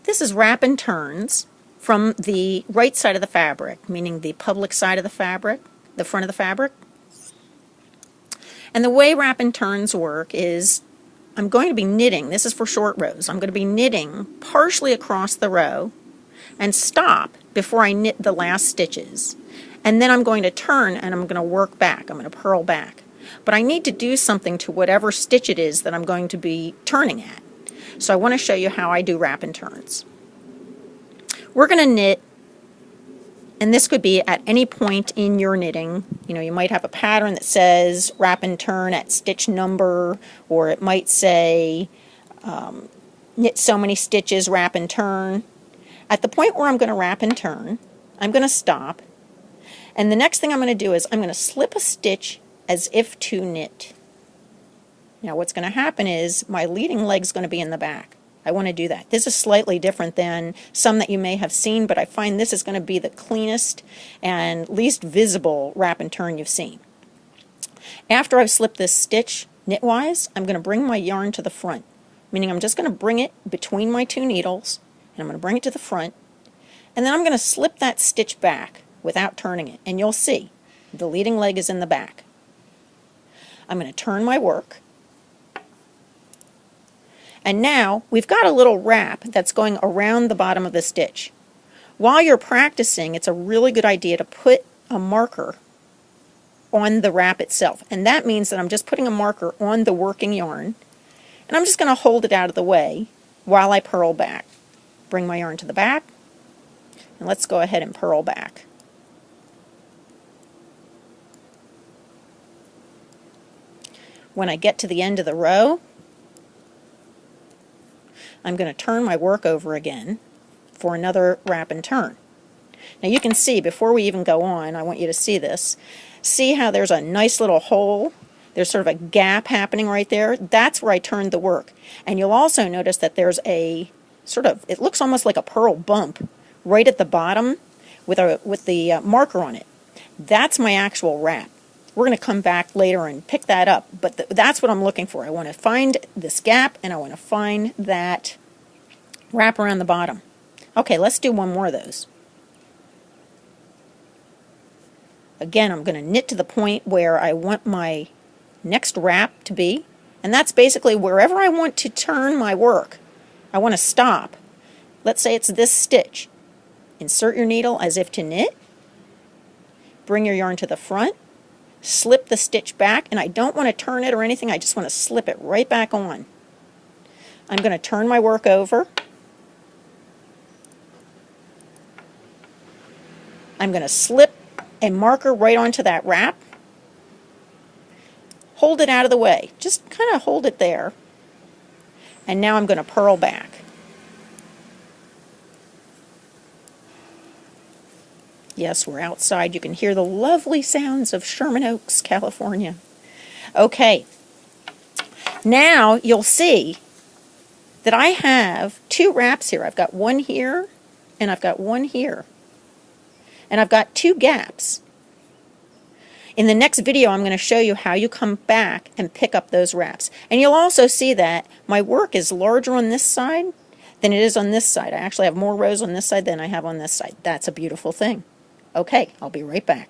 This is wrap and turns from the right side of the fabric, meaning the public side of the fabric, the front of the fabric. And the way wrap and turns work is I'm going to be knitting, this is for short rows, I'm going to be knitting partially across the row and stop before I knit the last stitches. And then I'm going to turn and I'm going to work back, I'm going to purl back. But I need to do something to whatever stitch it is that I'm going to be turning at. So I want to show you how I do wrap and turns. We're going to knit, and this could be at any point in your knitting. You know, you might have a pattern that says wrap and turn at stitch number, or it might say knit so many stitches, wrap and turn. At the point where I'm going to wrap and turn, I'm going to stop, and the next thing I'm going to do is I'm going to slip a stitch as if to knit. Now what's going to happen is my leading leg's going to be in the back. I want to do that. This is slightly different than some that you may have seen, but I find this is going to be the cleanest and least visible wrap and turn you've seen. After I've slipped this stitch knitwise, I'm going to bring my yarn to the front, meaning I'm just going to bring it between my two needles, and I'm going to bring it to the front, and then I'm going to slip that stitch back without turning it, and you'll see the leading leg is in the back. I'm going to turn my work, and now we've got a little wrap that's going around the bottom of the stitch. While you're practicing, it's a really good idea to put a marker on the wrap itself, and that means that I'm just putting a marker on the working yarn, and I'm just going to hold it out of the way while I purl back. Bring my yarn to the back, and let's go ahead and purl back. When I get to the end of the row, I'm going to turn my work over again for another wrap and turn. Now you can see, before we even go on, I want you to see this. See how there's a nice little hole? There's sort of a gap happening right there. That's where I turned the work. And you'll also notice that there's a sort of, it looks almost like a purl bump right at the bottom with the marker on it. That's my actual wrap. We're going to come back later and pick that up, but that's what I'm looking for. I want to find this gap, and I want to find that wrap around the bottom. Okay, let's do one more of those. Again, I'm going to knit to the point where I want my next wrap to be, and that's basically wherever I want to turn my work. I want to stop. Let's say it's this stitch. Insert your needle as if to knit. Bring your yarn to the front. Slip the stitch back, and I don't want to turn it or anything, I just want to slip it right back on. I'm going to turn my work over. I'm going to slip a marker right onto that wrap. Hold it out of the way. Just kind of hold it there. And now I'm going to purl back. Yes, we're outside. You can hear the lovely sounds of Sherman Oaks, California. Okay. Now you'll see that I have two wraps here. I've got one here, and I've got one here. And I've got two gaps. In the next video, I'm going to show you how you come back and pick up those wraps. And you'll also see that my work is larger on this side than it is on this side. I actually have more rows on this side than I have on this side. That's a beautiful thing. Okay, I'll be right back.